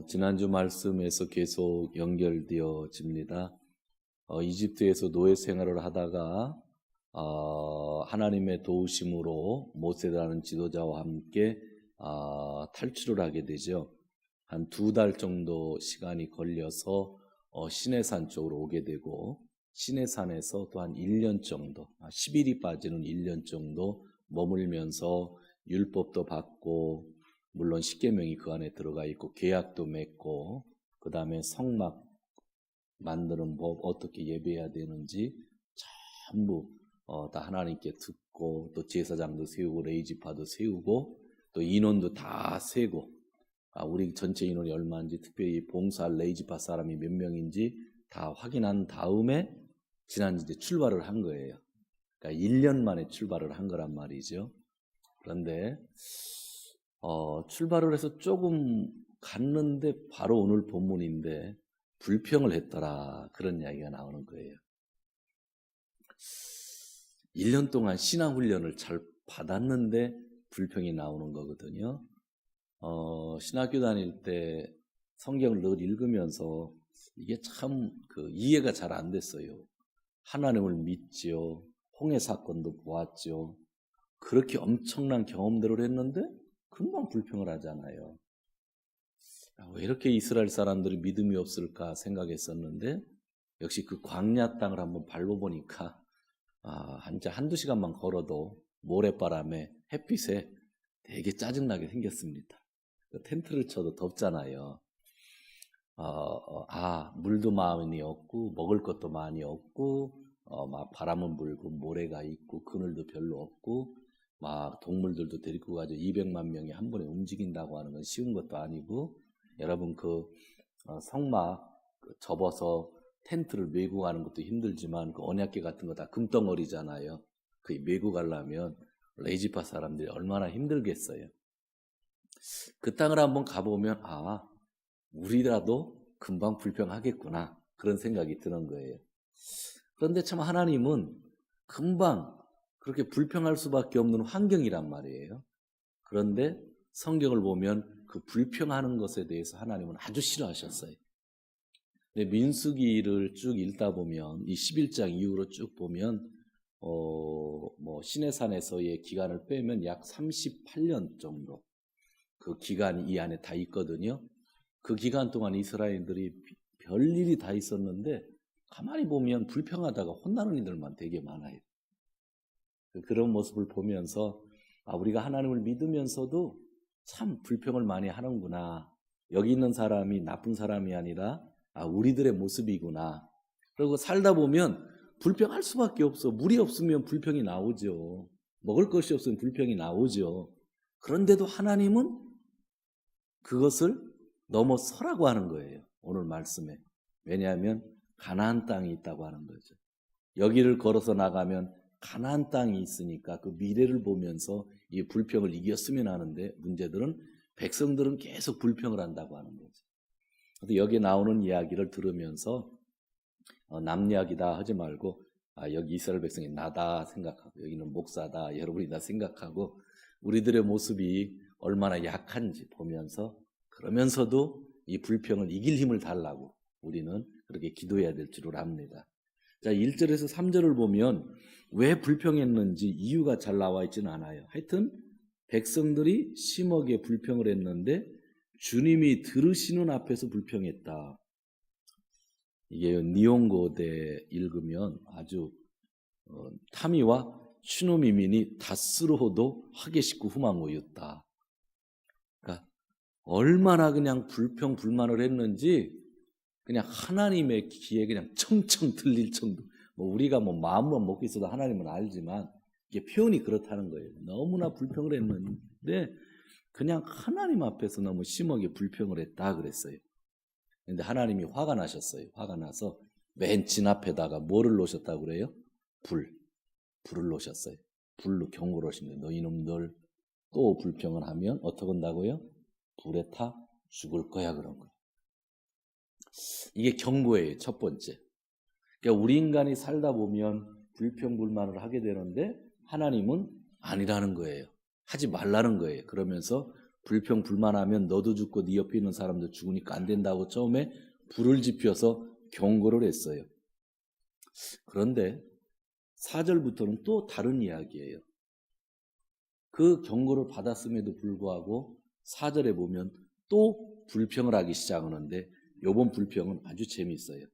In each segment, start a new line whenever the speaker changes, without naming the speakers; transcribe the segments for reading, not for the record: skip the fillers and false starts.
지난주 말씀에서 계속 연결되어집니다. 이집트에서 노예 생활을 하다가 하나님의 도우심으로 모세라는 지도자와 함께 탈출을 하게 되죠. 한 2달 정도 시간이 걸려서 시내산 쪽으로 오게 되고, 시내산에서 또 한 1년 정도, 10일이 빠지는 1년 정도 머물면서 율법도 받고, 물론 십계명이 그 안에 들어가 있고 계약도 맺고, 그 다음에 성막 만드는 법, 어떻게 예배해야 되는지 전부 다 하나님께 듣고, 또 제사장도 세우고 레위지파도 세우고 또 인원도 다 세고, 우리 전체 인원이 얼마인지, 특별히 봉사할 레위지파 사람이 몇 명인지 다 확인한 다음에 지난 이제 출발을 한 거예요. 그러니까 1년 만에 출발을 한 거란 말이죠. 그런데 출발을 해서 조금 갔는데 바로 오늘 본문인데 불평을 했더라, 그런 이야기가 나오는 거예요. 1년 동안 신앙훈련을 잘 받았는데 불평이 나오는 거거든요. 신학교 다닐 때 성경을 늘 읽으면서 이게 참 이해가 잘 안 됐어요. 하나님을 믿지요. 홍해 사건도 보았죠. 그렇게 엄청난 경험들을 했는데 금방 불평을 하잖아요. 왜 이렇게 이스라엘 사람들이 믿음이 없을까 생각했었는데, 역시 그 광야 땅을 한번 밟아보니까 한두 시간만 걸어도 모래바람에 햇빛에 되게 짜증나게 생겼습니다. 텐트를 쳐도 덥잖아요. 물도 많이 없고 먹을 것도 많이 없고, 막 바람은 불고 모래가 있고 그늘도 별로 없고, 막 동물들도 데리고 가죠. 200만 명이 한 번에 움직인다고 하는 건 쉬운 것도 아니고, 여러분 성막 접어서 텐트를 메고 가는 것도 힘들지만 그 언약궤 같은 거 다 금덩어리잖아요. 그 메고 가려면 레위지파 사람들이 얼마나 힘들겠어요. 그 땅을 한번 가보면 우리라도 금방 불평하겠구나, 그런 생각이 드는 거예요. 그런데 참 하나님은 금방 그렇게 불평할 수밖에 없는 환경이란 말이에요. 그런데 성경을 보면 그 불평하는 것에 대해서 하나님은 아주 싫어하셨어요. 근데 민수기를 쭉 읽다 보면, 이 11장 이후로 쭉 보면 시내산에서의 기간을 빼면 약 38년 정도 그 기간이 이 안에 다 있거든요. 그 기간 동안 이스라엘들이 별일이 다 있었는데 가만히 보면 불평하다가 혼나는 이들만 되게 많아요. 그런 모습을 보면서 우리가 하나님을 믿으면서도 참 불평을 많이 하는구나. 여기 있는 사람이 나쁜 사람이 아니라 우리들의 모습이구나. 그리고 살다 보면 불평할 수밖에 없어. 물이 없으면 불평이 나오죠. 먹을 것이 없으면 불평이 나오죠. 그런데도 하나님은 그것을 넘어서라고 하는 거예요, 오늘 말씀에. 왜냐하면 가나안 땅이 있다고 하는 거죠. 여기를 걸어서 나가면 가나안 땅이 있으니까 그 미래를 보면서 이 불평을 이겼으면 하는데, 문제들은 백성들은 계속 불평을 한다고 하는 거죠. 그래서 여기에 나오는 이야기를 들으면서 남 이야기다 하지 말고 여기 이스라엘 백성이 나다 생각하고, 여기는 목사다 여러분이 다 생각하고, 우리들의 모습이 얼마나 약한지 보면서, 그러면서도 이 불평을 이길 힘을 달라고 우리는 그렇게 기도해야 될 줄을 압니다. 자, 1절에서 3절을 보면 왜 불평했는지 이유가 잘 나와 있지는 않아요. 하여튼 백성들이 심하게 불평을 했는데 주님이 들으시는 앞에서 불평했다. 이게 니온고대 읽으면 아주 타미와 슈노미민이 다스로도 하게시고 후망오였다. 그러니까 얼마나 그냥 불평 불만을 했는지 그냥 하나님의 귀에 그냥 청청 들릴 정도. 우리가 마음만 먹고 있어도 하나님은 알지만 이게 표현이 그렇다는 거예요. 너무나 불평을 했는데 그냥 하나님 앞에서 너무 심하게 불평을 했다 그랬어요. 근데 하나님이 화가 나셨어요. 화가 나서 맨 진 앞에다가 뭐를 놓으셨다고 그래요? 불을 놓으셨어요. 불로 경고를 하십니다. 너희 놈들 또 불평을 하면 어떻게 한다고요? 불에 타 죽을 거야, 그런 거예요. 이게 경고예요, 첫 번째. 그러니까 우리 인간이 살다 보면 불평불만을 하게 되는데 하나님은 아니라는 거예요. 하지 말라는 거예요. 그러면서 불평 불만하면 너도 죽고 네 옆에 있는 사람도 죽으니까 안 된다고 처음에 불을 지펴서 경고를 했어요. 그런데 4절부터는 또 다른 이야기예요. 그 경고를 받았음에도 불구하고 4절에 보면 또 불평을 하기 시작하는데 이번 불평은 아주 재미있어요.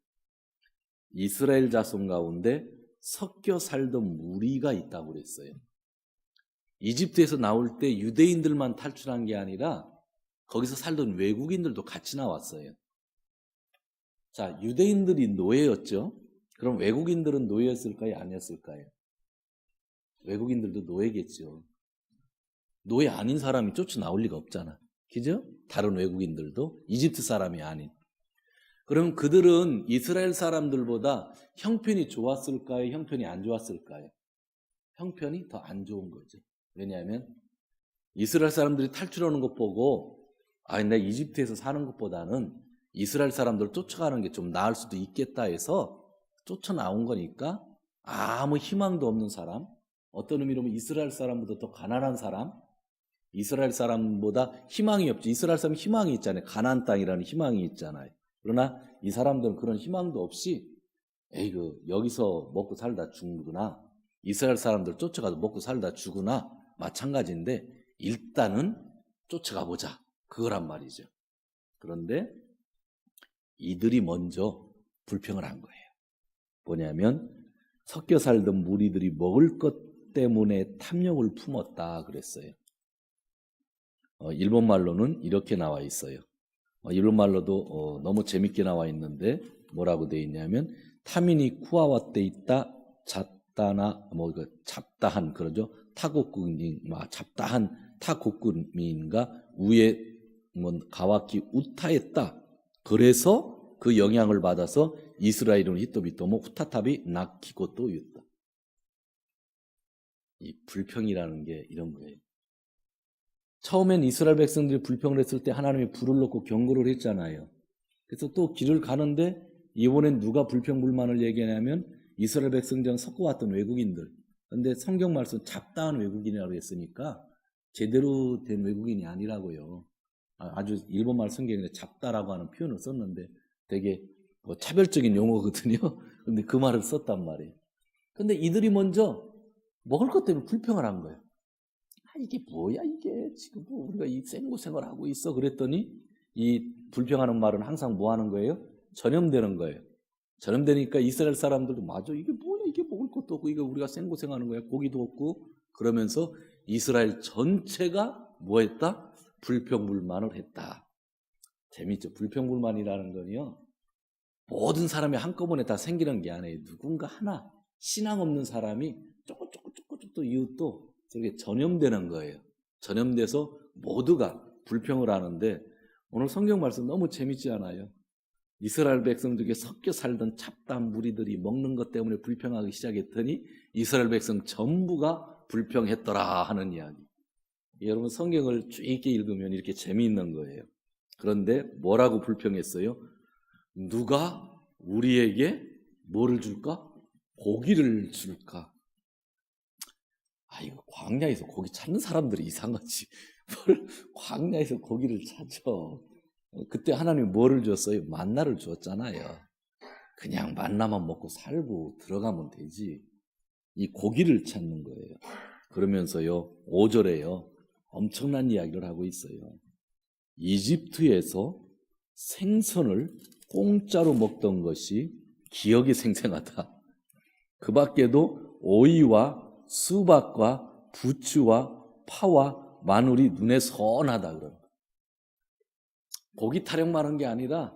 이스라엘 자손 가운데 섞여 살던 무리가 있다고 그랬어요. 이집트에서 나올 때 유대인들만 탈출한 게 아니라 거기서 살던 외국인들도 같이 나왔어요. 자, 유대인들이 노예였죠. 그럼 외국인들은 노예였을까요? 아니었을까요? 외국인들도 노예겠죠. 노예 아닌 사람이 쫓아 나올 리가 없잖아. 그죠? 다른 외국인들도 이집트 사람이 아닌. 그럼 그들은 이스라엘 사람들보다 형편이 좋았을까요? 형편이 안 좋았을까요? 형편이 더 안 좋은 거죠. 왜냐하면 이스라엘 사람들이 탈출하는 것 보고 내가 이집트에서 사는 것보다는 이스라엘 사람들 쫓아가는 게 좀 나을 수도 있겠다 해서 쫓아 나온 거니까 아무 희망도 없는 사람, 어떤 의미로 보면 이스라엘 사람보다 더 가난한 사람, 이스라엘 사람보다 희망이 없죠. 이스라엘 사람은 희망이 있잖아요. 가나안 땅이라는 희망이 있잖아요. 그러나 이 사람들은 그런 희망도 없이 여기서 먹고 살다 죽구나. 이스라엘 사람들 쫓아가서 먹고 살다 죽으나 마찬가지인데 일단은 쫓아가 보자. 그거란 말이죠. 그런데 이들이 먼저 불평을 한 거예요. 뭐냐면 섞여 살던 무리들이 먹을 것 때문에 탐욕을 품었다 그랬어요. 일본 말로는 이렇게 나와 있어요. 일본 말로도 너무 재밌게 나와 있는데 뭐라고 돼 있냐면 타민이 쿠아와떼 있다 잡다나 잡다한 그러죠. 타국민 잡다한 타국민과 우에 가와키 우타했다. 그래서 그 영향을 받아서 이스라엘은 히토비토모 후타타비 나키고또 유다. 이 불평이라는 게 이런 거예요. 처음엔 이스라엘 백성들이 불평을 했을 때 하나님이 불을 놓고 경고를 했잖아요. 그래서 또 길을 가는데 이번엔 누가 불평불만을 얘기하냐면 이스라엘 백성들이랑 섞어왔던 외국인들. 그런데 성경 말씀 잡다한 외국인이라고 했으니까 제대로 된 외국인이 아니라고요. 아주 일본말 성경에 잡다라고 하는 표현을 썼는데 되게 차별적인 용어거든요. 근데 그 말을 썼단 말이에요. 근데 이들이 먼저 먹을 것 때문에 불평을 한 거예요. 이게 뭐야 이게 지금 우리가 이 생고생을 하고 있어 그랬더니 이 불평하는 말은 항상 뭐 하는 거예요? 전염되는 거예요. 전염되니까 이스라엘 사람들도 맞아 이게 뭐야 이게 먹을 것도 없고 이거 우리가 생고생하는 거야 고기도 없고 그러면서 이스라엘 전체가 뭐 했다? 불평불만을 했다. 재밌죠? 불평불만이라는 건요 모든 사람이 한꺼번에 다 생기는 게 아니에요. 누군가 하나 신앙 없는 사람이 조금 또 이웃도 저렇게 전염되는 거예요. 전염돼서 모두가 불평을 하는데 오늘 성경 말씀 너무 재밌지 않아요? 이스라엘 백성들에게 섞여 살던 잡다한 무리들이 먹는 것 때문에 불평하기 시작했더니 이스라엘 백성 전부가 불평했더라 하는 이야기. 여러분 성경을 쭉 있게 읽으면 이렇게 재미있는 거예요. 그런데 뭐라고 불평했어요? 누가 우리에게 뭐를 줄까? 고기를 줄까? 이거 광야에서 고기 찾는 사람들이 이상하지. 뭘 광야에서 고기를 찾죠. 그때 하나님이 뭐를 줬어요? 만나를 줬잖아요. 그냥 만나만 먹고 살고 들어가면 되지. 이 고기를 찾는 거예요. 그러면서요, 5절에요, 엄청난 이야기를 하고 있어요. 이집트에서 생선을 공짜로 먹던 것이 기억이 생생하다. 그 밖에도 오이와 수박과 부추와 파와 마늘이 눈에 선하다 그런 거. 고기 타령만 한 게 아니라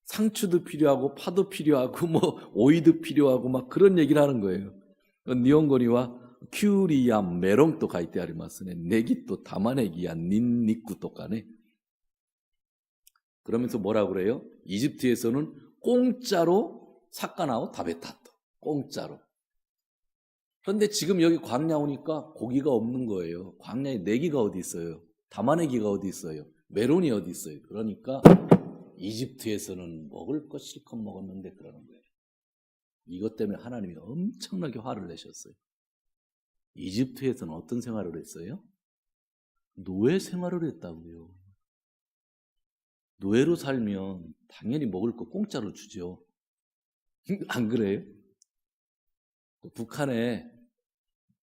상추도 필요하고 파도 필요하고 오이도 필요하고 막 그런 얘기를 하는 거예요. 니온고니와 큐리야 메롱도 가이테 아리마스네 네기또 타마네기야 닌니쿠 가네. 그러면서 뭐라 그래요? 이집트에서는 공짜로 사카나오 다베타토 공짜로. 그런데 지금 여기 광야 오니까 고기가 없는 거예요. 광야에 네기가 어디 있어요? 다마네기가 어디 있어요? 메론이 어디 있어요? 그러니까 이집트에서는 먹을 것 실컷 먹었는데 그러는 거예요. 이것 때문에 하나님이 엄청나게 화를 내셨어요. 이집트에서는 어떤 생활을 했어요? 노예 생활을 했다고요. 노예로 살면 당연히 먹을 거 공짜로 주죠. 안 그래요? 북한에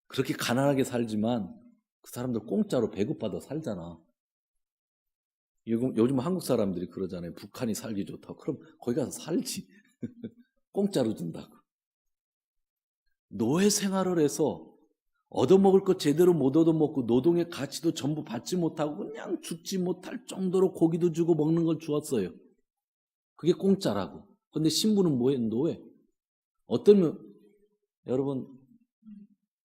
그렇게 가난하게 살지만 그 사람들 공짜로 배급받아 살잖아. 요즘 한국 사람들이 그러잖아요. 북한이 살기 좋다고. 그럼 거기 가서 살지. 공짜로 준다고. 노예 생활을 해서 얻어먹을 것 제대로 못 얻어먹고 노동의 가치도 전부 받지 못하고 그냥 죽지 못할 정도로 고기도 주고 먹는 걸 주었어요. 그게 공짜라고. 근데 신부는 뭐예요? 노예. 어떠면 여러분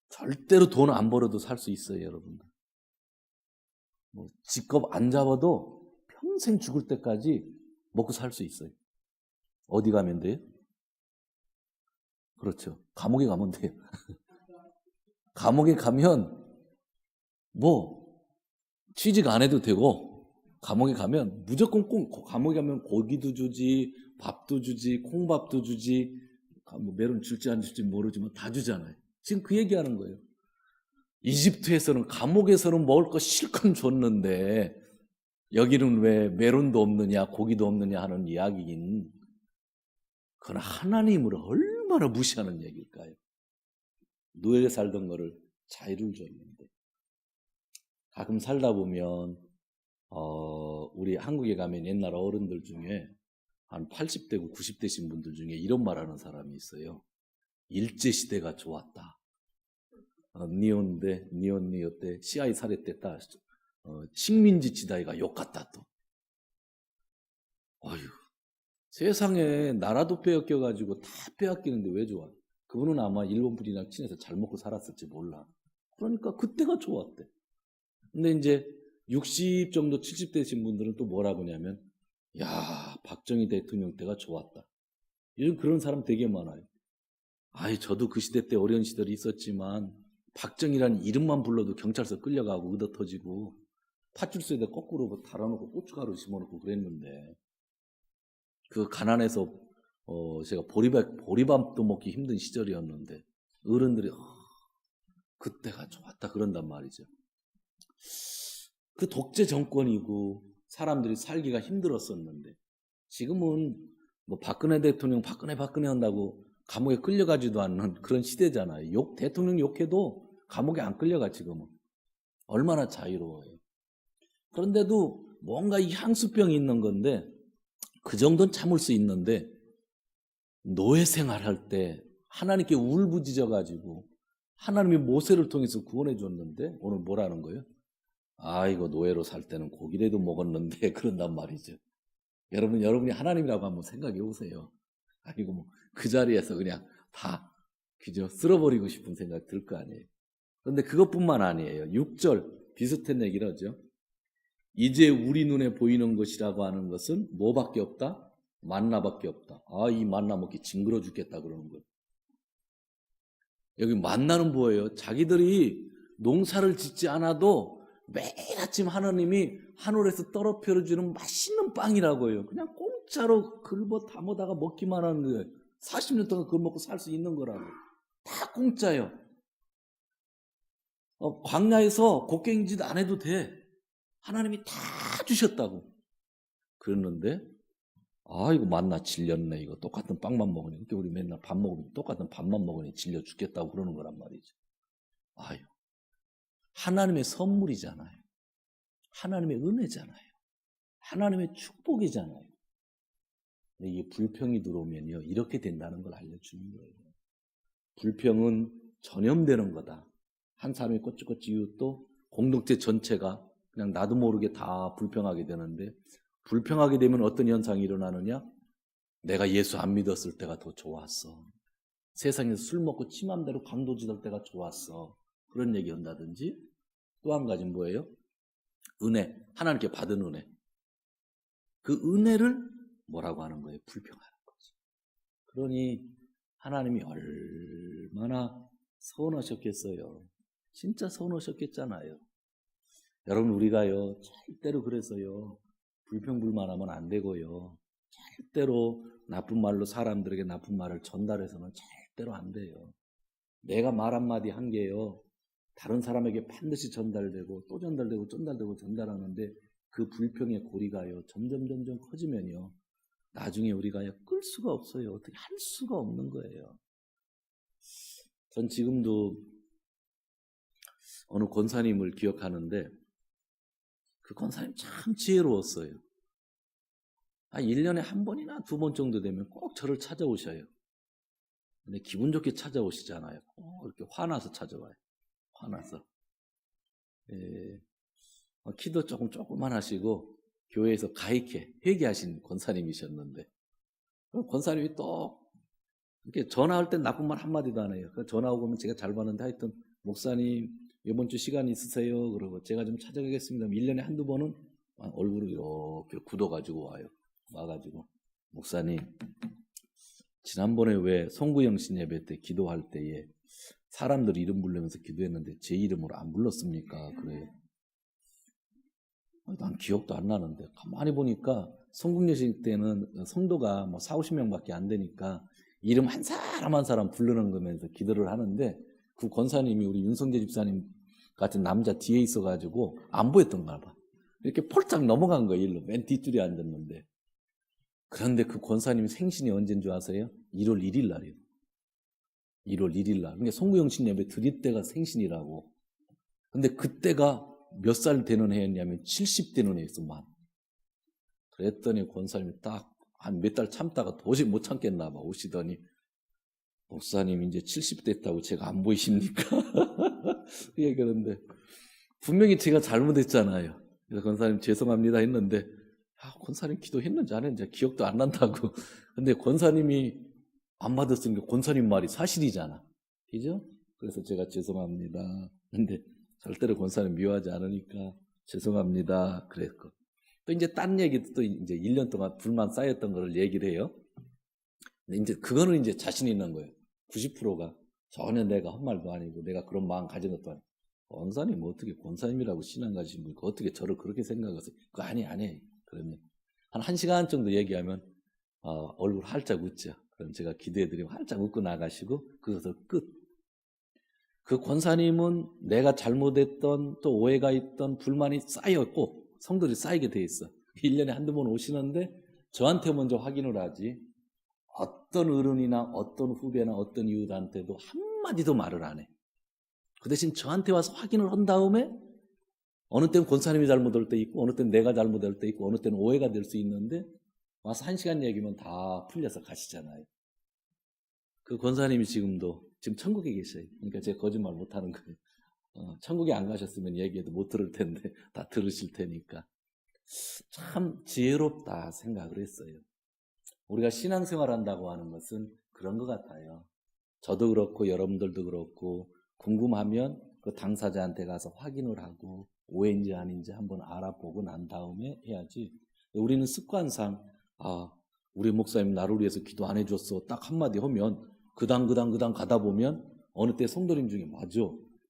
절대로 돈 안 벌어도 살 수 있어요, 여러분들. 뭐 직업 안 잡아도 평생 죽을 때까지 먹고 살 수 있어요. 어디 가면 돼요? 그렇죠. 감옥에 가면 돼요. 감옥에 가면 뭐 취직 안 해도 되고 감옥에 가면 무조건 감옥에 가면 고기도 주지, 밥도 주지, 콩밥도 주지, 뭐 메론 줄지 안 줄지 모르지만 다 주잖아요. 지금 그 얘기하는 거예요. 이집트에서는 감옥에서는 먹을 거 실컷 줬는데 여기는 왜 메론도 없느냐 고기도 없느냐 하는 이야기인, 그건 하나님을 얼마나 무시하는 얘기일까요? 노예에 살던 거를 자유를 줬는데. 가끔 살다 보면 우리 한국에 가면 옛날 어른들 중에 한 80대고 90대신 분들 중에 이런 말하는 사람이 있어요. 일제시대가 좋았다. 니온 때 시아이 살했댔다. 식민지 지다이가 욕같다 또. 아유, 세상에 나라도 빼앗겨가지고 다 빼앗기는데 왜 좋아? 그분은 아마 일본 분이랑 친해서 잘 먹고 살았을지 몰라. 그러니까 그때가 좋았대. 근데 이제 60 정도 70대신 분들은 또 뭐라고 하냐면, 야, 박정희 대통령 때가 좋았다. 요즘 그런 사람 되게 많아요. 아이, 저도 그 시대 때 어려운 시절이 있었지만 박정희라는 이름만 불러도 경찰서 끌려가고 의도 터지고 팥줄수에다 거꾸로 달아놓고 고춧가루 심어놓고 그랬는데, 그 가난해서 제가 보리밥도 먹기 힘든 시절이었는데 어른들이 그때가 좋았다 그런단 말이죠. 그 독재 정권이고 사람들이 살기가 힘들었었는데, 지금은 뭐 박근혜 대통령 박근혜 한다고 감옥에 끌려가지도 않는 그런 시대잖아요. 대통령 욕해도 감옥에 안 끌려가. 지금은 얼마나 자유로워요. 그런데도 뭔가 이 향수병이 있는 건데, 그 정도는 참을 수 있는데 노예 생활할 때 하나님께 울부짖어가지고 하나님이 모세를 통해서 구원해 줬는데 오늘 뭐라는 거예요? 이거 노예로 살 때는 고기라도 먹었는데 그런단 말이죠. 여러분이 하나님이라고 한번 생각해 보세요. 아니고 뭐 그 자리에서 그냥 다 그저 쓸어버리고 싶은 생각 들 거 아니에요. 그런데 그것뿐만 아니에요. 6절 비슷한 얘기를 하죠. 이제 우리 눈에 보이는 것이라고 하는 것은 뭐밖에 없다? 만나밖에 없다. 이 만나 먹기 징그러 죽겠다 그러는 거예요. 여기 만나는 뭐예요? 자기들이 농사를 짓지 않아도 매일 아침 하나님이 하늘에서 떨어뜨려주는 맛있는 빵이라고요. 그냥 공짜로 긁어 담아다가 먹기만 하는 거예요. 40년 동안 그거 먹고 살 수 있는 거라고. 다 공짜예요. 광야에서 곡괭이짓 안 해도 돼. 하나님이 다 주셨다고. 그랬는데 이거 만나 질렸네. 이거 똑같은 빵만 먹으니. 이렇게 우리 맨날 밥 먹으면 똑같은 밥만 먹으니 질려 죽겠다고 그러는 거란 말이죠. 하나님의 선물이잖아요. 하나님의 은혜잖아요. 하나님의 축복이잖아요. 근데 이게 불평이 들어오면요, 이렇게 된다는 걸 알려주는 거예요. 불평은 전염되는 거다. 한 사람이 꼬치꼬치 이웃도 공동체 전체가 그냥 나도 모르게 다 불평하게 되는데, 불평하게 되면 어떤 현상이 일어나느냐? 내가 예수 안 믿었을 때가 더 좋았어. 세상에서 술 먹고 치 맘대로 강도짓할 때가 좋았어. 그런 얘기 한다든지, 또 한 가지는 뭐예요? 은혜, 하나님께 받은 은혜. 그 은혜를 뭐라고 하는 거예요? 불평하는 거지. 그러니 하나님이 얼마나 서운하셨겠어요. 진짜 서운하셨겠잖아요. 여러분, 우리가요, 절대로 그래서요, 불평불만하면 안 되고요, 절대로 나쁜 말로 사람들에게 나쁜 말을 전달해서는 절대로 안 돼요. 내가 말 한마디 한 게요, 다른 사람에게 반드시 전달되고 또 전달되고 전달하는데 그 불평의 고리가요 점점 커지면요 나중에 우리가 끌 수가 없어요. 어떻게 할 수가 없는 거예요. 전 지금도 어느 권사님을 기억하는데 그 권사님 참 지혜로웠어요. 1년에 한 번이나 두 번 정도 되면 꼭 저를 찾아오셔요. 근데 기분 좋게 찾아오시잖아요. 꼭 이렇게 화나서 찾아와요. 화나서. 키도 조금만 하시고 교회에서 가익해 회개하신 권사님이셨는데 권사님이 또 이렇게 전화할 땐 나쁜 말 한마디도 안 해요. 전화 오면 제가 잘 받는데 하여튼 목사님 이번 주 시간 있으세요? 그러고 제가 좀 찾아가겠습니다. 1년에 한두 번은 얼굴을 이렇게 굳어가지고 와요. 와가지고 목사님 지난번에 왜 송구영신 예배 때 기도할 때에 사람들 이름 부르면서 기도했는데 제 이름으로 안 불렀습니까? 그래요. 난 기억도 안 나는데 가만히 보니까 송구영신 때는 성도가 뭐 40~50명밖에 안 되니까 이름 한 사람 부르는 거면서 기도를 하는데 그 권사님이 우리 윤성재 집사님 같은 남자 뒤에 있어가지고 안 보였던가 봐. 이렇게 폴짝 넘어간 거예요. 일로 맨 뒷줄에 앉았는데 그런데 그 권사님 생신이 언제인 줄 아세요? 1월 1일 날이에요. 1월 1일 날. 그러니까 송구영신 예배 드릴 때가 생신이라고. 근데 그때가 몇 살 되는 해였냐면 70되는 해였어. 그랬더니 권사님이 딱 한 몇 달 참다가 도저히 못 참겠나 봐. 오시더니 목사님 이제 70 됐다고 제가 안 보이십니까? 그런데 분명히 제가 잘못했잖아요. 그래서 권사님 죄송합니다 했는데 권사님 기도했는지 안 했는지 기억도 안 난다고. 근데 권사님이 안 받았으니까 권사님 말이 사실이잖아. 그죠? 그래서 제가 죄송합니다. 근데 절대로 권사님 미워하지 않으니까 죄송합니다. 그랬고. 또 이제 딴 얘기도 또 이제 1년 동안 불만 쌓였던 거를 얘기를 해요. 근데 이제 그거는 이제 자신 있는 거예요. 90%가 전혀 내가 한 말도 아니고 내가 그런 마음 가진 것도 아니고. 권사님 어떻게 권사님이라고 신앙 가지신 분이 어떻게 저를 그렇게 생각하세요? 그거 아니. 그러면 한 1시간 정도 얘기하면 얼굴 활짝 웃죠. 그럼 제가 기도해드리면 활짝 웃고 나가시고 그것을 끝. 그 권사님은 내가 잘못했던 또 오해가 있던 불만이 쌓였고 성들이 쌓이게 돼 있어. 1년에 한두 번 오시는데 저한테 먼저 확인을 하지 어떤 어른이나 어떤 후배나 어떤 이웃한테도 한마디도 말을 안 해. 그 대신 저한테 와서 확인을 한 다음에 어느 때는 권사님이 잘못할 때 있고 어느 때는 내가 잘못할 때 있고 어느 때는 오해가 될 수 있는데 와서 1시간 얘기면 다 풀려서 가시잖아요. 그 권사님이 지금 천국에 계셔요. 그러니까 제가 거짓말 못하는 거예요. 천국에 안 가셨으면 얘기해도 못 들을 텐데 다 들으실 테니까 참 지혜롭다 생각을 했어요. 우리가 신앙생활 한다고 하는 것은 그런 것 같아요. 저도 그렇고 여러분들도 그렇고 궁금하면 그 당사자한테 가서 확인을 하고 오해인지 아닌지 한번 알아보고 난 다음에 해야지. 우리는 습관상 우리 목사님 나를 위해서 기도 안 해줬어 딱 한마디 하면 그당 가다 보면 어느 때 성도님 중에 맞아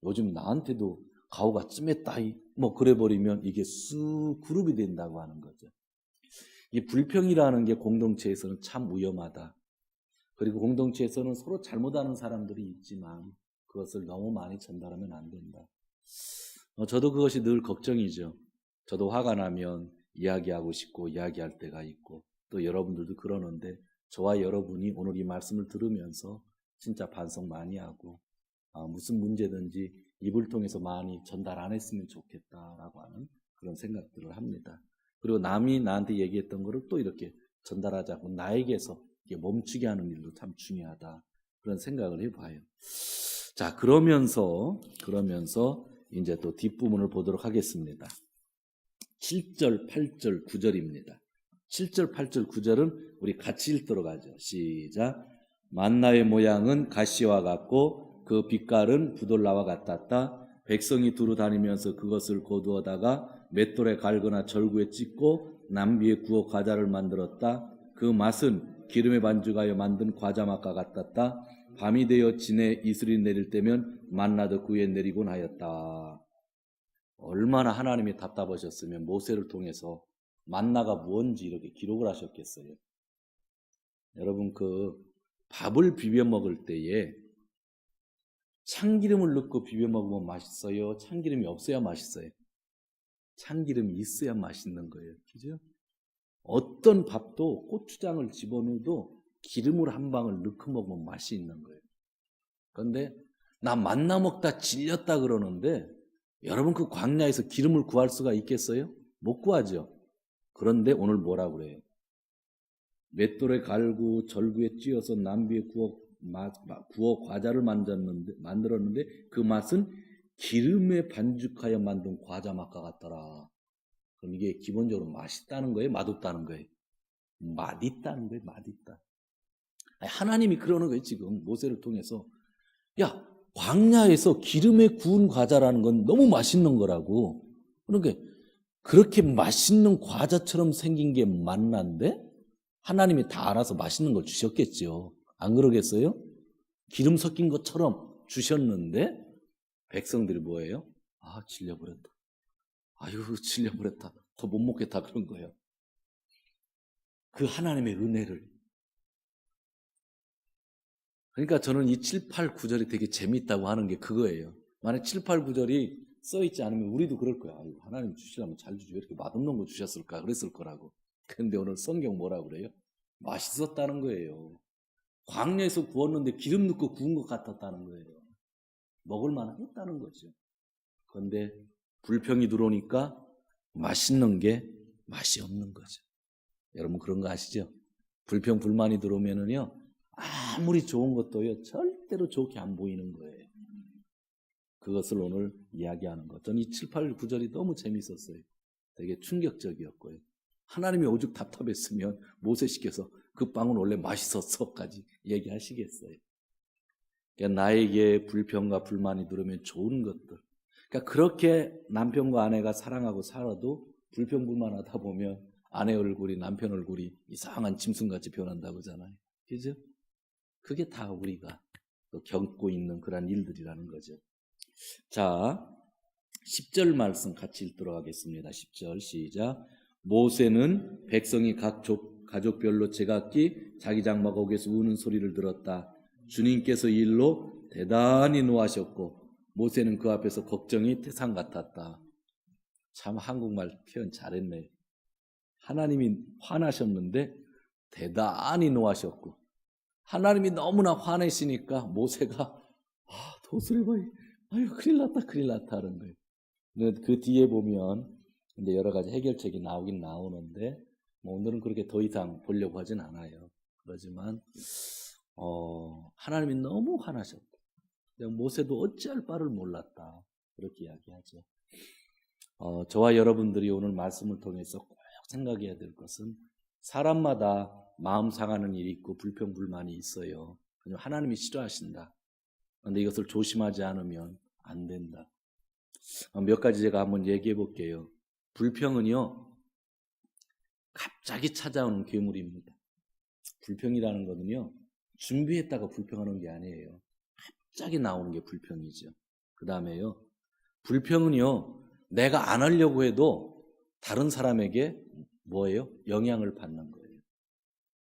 요즘 나한테도 가오가 찜했다 뭐 그래버리면 이게 쑥 그룹이 된다고 하는 거죠. 이 불평이라는 게 공동체에서는 참 위험하다. 그리고 공동체에서는 서로 잘못하는 사람들이 있지만 그것을 너무 많이 전달하면 안 된다. 저도 그것이 늘 걱정이죠. 저도 화가 나면 이야기하고 싶고 이야기할 때가 있고 또 여러분들도 그러는데 저와 여러분이 오늘 이 말씀을 들으면서 진짜 반성 많이 하고 무슨 문제든지 입을 통해서 많이 전달 안 했으면 좋겠다라고 하는 그런 생각들을 합니다. 그리고 남이 나한테 얘기했던 거를 또 이렇게 전달하자고 나에게서 멈추게 하는 일도 참 중요하다. 그런 생각을 해봐요. 자, 그러면서 이제 또 뒷부분을 보도록 하겠습니다. 7절, 8절, 9절입니다. 7절, 8절, 9절은 우리 같이 읽도록 하죠. 시작. 만나의 모양은 가시와 같고 그 빛깔은 부돌라와 같았다. 백성이 두루 다니면서 그것을 거두어다가 맷돌에 갈거나 절구에 찢고 남비에 구워 과자를 만들었다. 그 맛은 기름에 반죽하여 만든 과자 맛과 같았다. 밤이 되어 진에 이슬이 내릴 때면 만나도 그에 내리곤 하였다. 얼마나 하나님이 답답하셨으면 모세를 통해서 만나가 뭔지 이렇게 기록을 하셨겠어요. 여러분 그 밥을 비벼 먹을 때에 참기름을 넣고 비벼 먹으면 맛있어요? 참기름이 없어야 맛있어요? 참기름이 있어야 맛있는 거예요. 그죠? 어떤 밥도 고추장을 집어넣어도 기름을 한 방울 넣고 먹으면 맛이 있는 거예요. 그런데 나 만나 먹다 질렸다 그러는데 여러분 그 광야에서 기름을 구할 수가 있겠어요? 못 구하죠. 그런데 오늘 뭐라 그래요? 맷돌에 갈고 절구에 찧어서 남비에 구워 과자를 만들었는데 그 맛은 기름에 반죽하여 만든 과자 맛과 같더라. 그럼 이게 기본적으로 맛있다는 거예요? 맛없다는 거예요? 맛있다는 거예요. 맛있다. 하나님이 그러는 거예요. 지금 모세를 통해서. 야, 광야에서 기름에 구운 과자라는 건 너무 맛있는 거라고. 그러니까 그렇게 맛있는 과자처럼 생긴 게 만나인데 하나님이 다 알아서 맛있는 걸 주셨겠죠. 안 그러겠어요? 기름 섞인 것처럼 주셨는데 백성들이 뭐예요? 아, 질려버렸다. 아유, 질려버렸다. 더 못 먹겠다. 그런 거예요. 그 하나님의 은혜를. 그러니까 저는 이 7, 8, 9절이 되게 재밌다고 하는 게 그거예요. 만약 7, 8, 9절이 써있지 않으면 우리도 그럴 거야. 아유, 하나님 주시려면 잘 주지. 왜 이렇게 맛없는 거 주셨을까? 그랬을 거라고. 근데 오늘 성경 뭐라고 그래요? 맛있었다는 거예요. 광야에서 구웠는데 기름 넣고 구운 것 같았다는 거예요. 먹을 만했다는 거죠. 그런데 불평이 들어오니까 맛있는 게 맛이 없는 거죠. 여러분 그런 거 아시죠? 불평, 불만이 들어오면은요, 아무리 좋은 것도요, 절대로 좋게 안 보이는 거예요. 그것을 오늘 이야기하는 것. 저는 이 7, 8, 9절이 너무 재밌었어요. 되게 충격적이었고요. 하나님이 오죽 답답했으면 모세 시켜서 그 빵은 원래 맛있었어까지 얘기하시겠어요. 그러니까 나에게 불평과 불만이 들어오면 좋은 것들. 그러니까 그렇게 남편과 아내가 사랑하고 살아도 불평, 불만하다 보면 아내 얼굴이 남편 얼굴이 이상한 짐승같이 변한다고 하잖아요. 그죠? 그게 다 우리가 또 겪고 있는 그런 일들이라는 거죠. 자, 10절 말씀 같이 읽도록 하겠습니다. 10절 시작. 모세는 백성이 각 가족별로 제각기 자기 장막 옥에서 우는 소리를 들었다. 주님께서 이 일로 대단히 노하셨고 모세는 그 앞에서 걱정이 태산 같았다. 참 한국말 표현 잘했네. 하나님이 화나셨는데 대단히 노하셨고 하나님이 너무나 화내시니까 모세가 도술해봐요. 아유 큰일 났다 하는 거예요. 그 뒤에 보면 이제 여러 가지 해결책이 나오긴 나오는데 오늘은 그렇게 더 이상 보려고 하진 않아요. 그렇지만 하나님이 너무 화나셨다. 모세도 어찌할 바를 몰랐다. 그렇게 이야기하죠. 저와 여러분들이 오늘 말씀을 통해서 꼭 생각해야 될 것은 사람마다 마음 상하는 일이 있고 불평불만이 있어요. 하나님이 싫어하신다. 그런데 이것을 조심하지 않으면 안 된다. 몇 가지 제가 한번 얘기해 볼게요. 불평은요, 갑자기 찾아오는 괴물입니다. 불평이라는 거는요, 준비했다가 불평하는 게 아니에요. 갑자기 나오는 게 불평이죠. 그 다음에요, 불평은요, 내가 안 하려고 해도 다른 사람에게 뭐예요? 영향을 받는 거예요.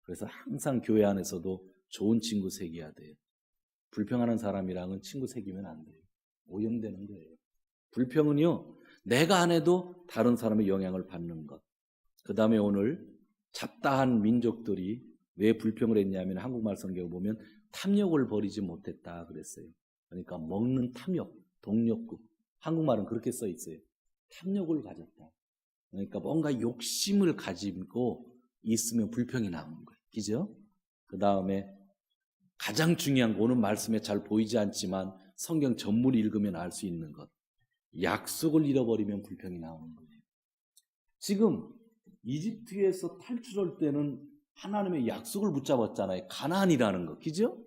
그래서 항상 교회 안에서도 좋은 친구 새겨야 돼요. 불평하는 사람이랑은 친구 새기면 안 돼요. 오염되는 거예요. 불평은요, 내가 안 해도 다른 사람의 영향을 받는 것. 그 다음에 오늘 잡다한 민족들이 왜 불평을 했냐면 한국말 성경을 보면 탐욕을 버리지 못했다 그랬어요. 그러니까 먹는 탐욕, 동욕구. 한국말은 그렇게 써 있어요. 탐욕을 가졌다. 그러니까 뭔가 욕심을 가지고 있으면 불평이 나오는 거예요. 그죠? 그 다음에 가장 중요한 거, 오늘 말씀에 잘 보이지 않지만 성경 전문을 읽으면 알 수 있는 것. 약속을 잃어버리면 불평이 나오는 거예요. 지금 이집트에서 탈출할 때는 하나님의 약속을 붙잡았잖아요. 가나안이라는 거. 그죠?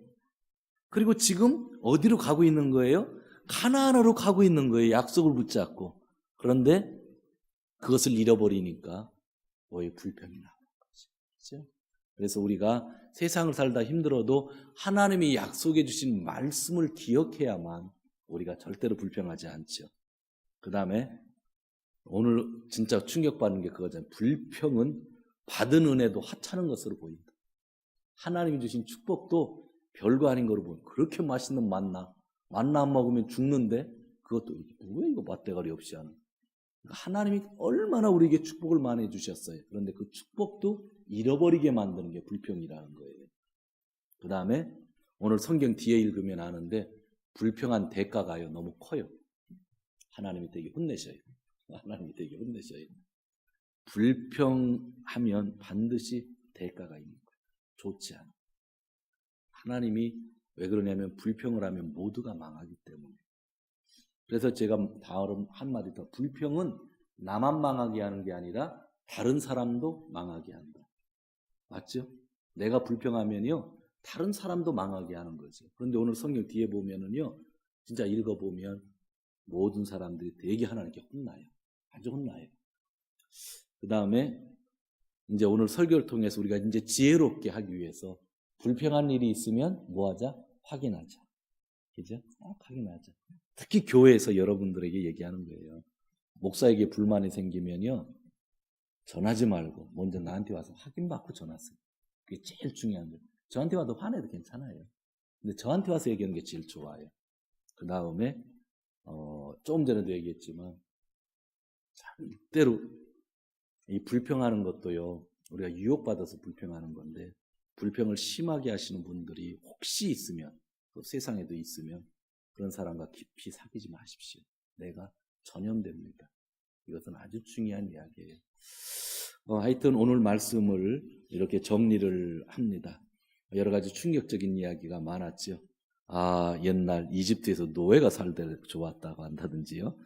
그리고 지금 어디로 가고 있는 거예요? 가나안으로 가고 있는 거예요. 약속을 붙잡고. 그런데 그것을 잃어버리니까 오히려 불평이 나오는 거죠. 그죠? 그래서 우리가 세상을 살다 힘들어도 하나님이 약속해 주신 말씀을 기억해야만 우리가 절대로 불평하지 않죠. 그 다음에 오늘 진짜 충격받는 게 그거잖아요. 불평은 받은 은혜도 하찮은 것으로 보인다. 하나님이 주신 축복도 별거 아닌 거로 보인다. 그렇게 맛있는 만나 만나 안 먹으면 죽는데 그것도 왜 이거 맛대가리 없이 하는. 그러니까 하나님이 얼마나 우리에게 축복을 많이 주셨어요. 그런데 그 축복도 잃어버리게 만드는 게 불평이라는 거예요. 그 다음에 오늘 성경 뒤에 읽으면 아는데 불평한 대가가요 너무 커요. 하나님이 되게 혼내셔요. 하나님이 되게 혼내셔요. 불평하면 반드시 대가가 있는 거예요. 좋지 않아. 하나님이 왜 그러냐면 불평을 하면 모두가 망하기 때문에. 그래서 제가 다음 한마디 더, 불평은 나만 망하게 하는 게 아니라 다른 사람도 망하게 한다. 맞죠? 내가 불평하면요 다른 사람도 망하게 하는 거죠. 그런데 오늘 성경 뒤에 보면은요 진짜 읽어보면 모든 사람들이 되게 하나님께 혼나요. 아주 혼나요. 그 다음에 이제 오늘 설교를 통해서 우리가 이제 지혜롭게 하기 위해서 불평한 일이 있으면 뭐 하자? 확인하자. 그죠? 확인하자. 특히 교회에서 여러분들에게 얘기하는 거예요. 목사에게 불만이 생기면요 전하지 말고 먼저 나한테 와서 확인받고 전하세요. 그게 제일 중요한 거예요. 저한테 와도 화내도 괜찮아요. 근데 저한테 와서 얘기하는 게 제일 좋아요. 그 다음에 조금 전에도 얘기했지만 이때로 이 불평하는 것도요 우리가 유혹받아서 불평하는 건데 불평을 심하게 하시는 분들이 혹시 있으면 또 세상에도 있으면 그런 사람과 깊이 사귀지 마십시오. 내가 전염됩니다. 이것은 아주 중요한 이야기예요. 하여튼 오늘 말씀을 이렇게 정리를 합니다. 여러 가지 충격적인 이야기가 많았죠. 옛날 이집트에서 노예가 살때 좋았다고 한다든지요.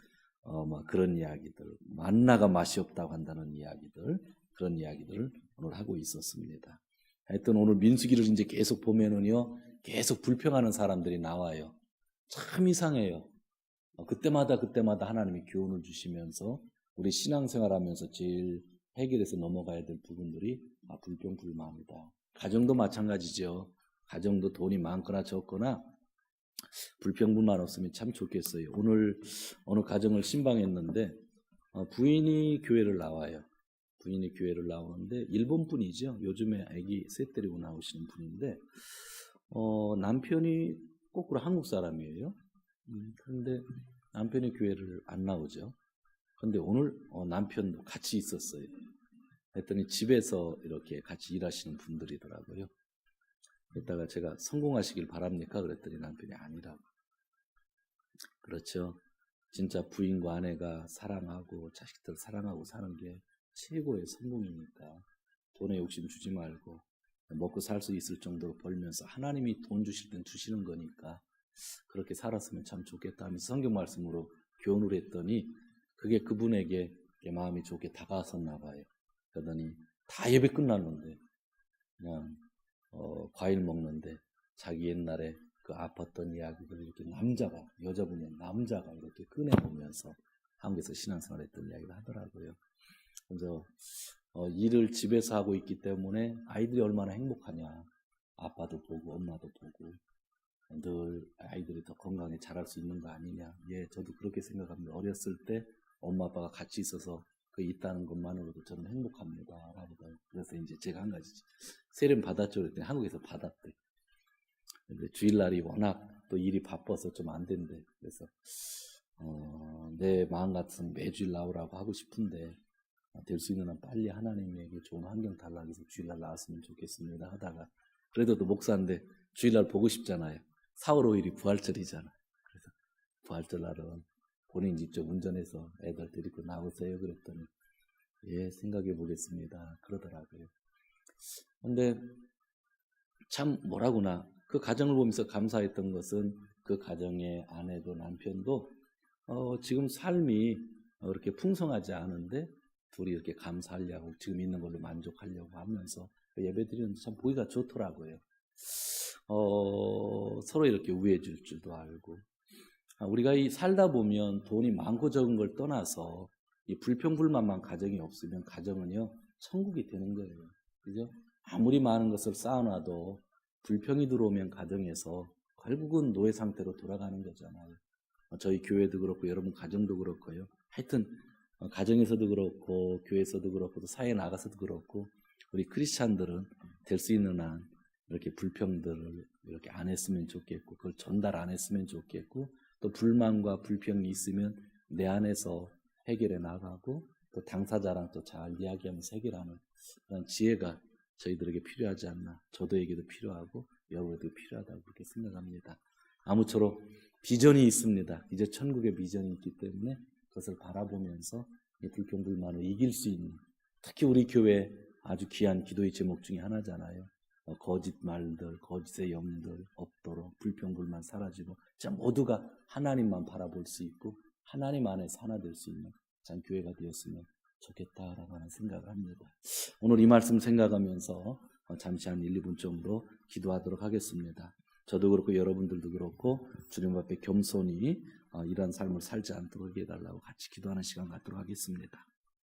막 그런 이야기들, 만나가 맛이 없다고 한다는 이야기들, 그런 이야기들을 오늘 하고 있었습니다. 하여튼 오늘 민수기를 이제 계속 보면은요, 계속 불평하는 사람들이 나와요. 참 이상해요. 그때마다 하나님이 교훈을 주시면서 우리 신앙생활하면서 제일 해결해서 넘어가야 될 부분들이 불평, 불만이다. 가정도 마찬가지죠. 가정도 돈이 많거나 적거나 불평, 불만 없으면 참 좋겠어요. 오늘 어느 가정을 신방했는데 부인이 교회를 나와요. 부인이 교회를 나오는데 일본 분이죠. 요즘에 아기 셋 데리고 나오시는 분인데 남편이 거꾸로 한국 사람이에요. 그런데 남편이 교회를 안 나오죠. 그런데 오늘 남편도 같이 있었어요. 했더니 집에서 이렇게 같이 일하시는 분들이더라고요. 그랬다가 제가 성공하시길 바랍니까? 그랬더니 남편이 아니라고. 그렇죠. 진짜 부인과 아내가 사랑하고 자식들 사랑하고 사는 게 최고의 성공이니까 돈에 욕심 주지 말고 먹고 살 수 있을 정도로 벌면서 하나님이 돈 주실 땐 주시는 거니까 그렇게 살았으면 참 좋겠다 하면서 성경 말씀으로 교훈을 했더니 그게 그분에게 마음이 좋게 다가왔었나 봐요. 그러더니 다 예배 끝났는데 그냥 과일 먹는데 자기 옛날에 그 아팠던 이야기들을 이렇게 여자분이 남자가 이렇게 꺼내보면서 한국에서 신앙생활 했던 이야기를 하더라고요. 그래서 일을 집에서 하고 있기 때문에 아이들이 얼마나 행복하냐. 아빠도 보고 엄마도 보고 늘 아이들이 더 건강히 자랄 수 있는 거 아니냐. 예, 저도 그렇게 생각합니다. 어렸을 때 엄마 아빠가 같이 있어서 그 있다는 것만으로도 저는 행복합니다. 그래서 이제 제가 한 가지 세례 받았죠. 그랬더니 한국에서 받았대. 근데 주일날이 워낙 또 일이 바빠서 좀 안 된대. 그래서 내 마음 같은 매주일 나오라고 하고 싶은데 될 수 있는 한 빨리 하나님에게 좋은 환경 달라고 해서 주일날 나왔으면 좋겠습니다 하다가 그래도 또 목사인데 주일날 보고 싶잖아요. 4월 5일이 부활절이잖아요. 그래서 부활절 날은 본인 직접 운전해서 애들 데리고 나오세요. 그랬더니 예, 생각해 보겠습니다. 그러더라고요. 근데 참 뭐라구나. 그 가정을 보면서 감사했던 것은 그 가정의 아내도 남편도 지금 삶이 그렇게 풍성하지 않은데 둘이 이렇게 감사하려고 지금 있는 걸로 만족하려고 하면서 예배 드리는데 참 보기가 좋더라고요. 서로 이렇게 우애해 줄 줄도 알고 우리가 이 살다 보면 돈이 많고 적은 걸 떠나서 이 불평불만만 가정이 없으면 가정은요 천국이 되는 거예요. 그죠? 아무리 많은 것을 쌓아놔도 불평이 들어오면 가정에서 결국은 노예 상태로 돌아가는 거잖아요. 저희 교회도 그렇고 여러분 가정도 그렇고요. 하여튼 가정에서도 그렇고 교회에서도 그렇고 또 사회에 나가서도 그렇고 우리 크리스찬들은 될 수 있는 한 이렇게 불평들을 이렇게 안 했으면 좋겠고, 그걸 전달 안 했으면 좋겠고, 또 불만과 불평이 있으면 내 안에서 해결해 나가고, 또 당사자랑 또 잘 이야기하면서 해결하는 그런 지혜가 저희들에게 필요하지 않나. 저도에게도 필요하고 여러분에게도 필요하다고 그렇게 생각합니다. 아무쪼록 비전이 있습니다. 이제 천국의 비전이 있기 때문에 그것을 바라보면서 이 불평불만을 이길 수 있는, 특히 우리 교회 아주 귀한 기도의 제목 중에 하나잖아요. 거짓말들, 거짓의 영들 없도록 불평불만 사라지고 진짜 모두가 하나님만 바라볼 수 있고 하나님 안에서 하나 될 수 있는 참 교회가 되었으면 좋겠다라고 하는 생각을 합니다. 오늘 이 말씀 생각하면서 잠시 한 1, 2분 정도 기도하도록 하겠습니다. 저도 그렇고 여러분들도 그렇고 주님 앞에 겸손히 이런 삶을 살지 않도록 해달라고 같이 기도하는 시간 갖도록 하겠습니다.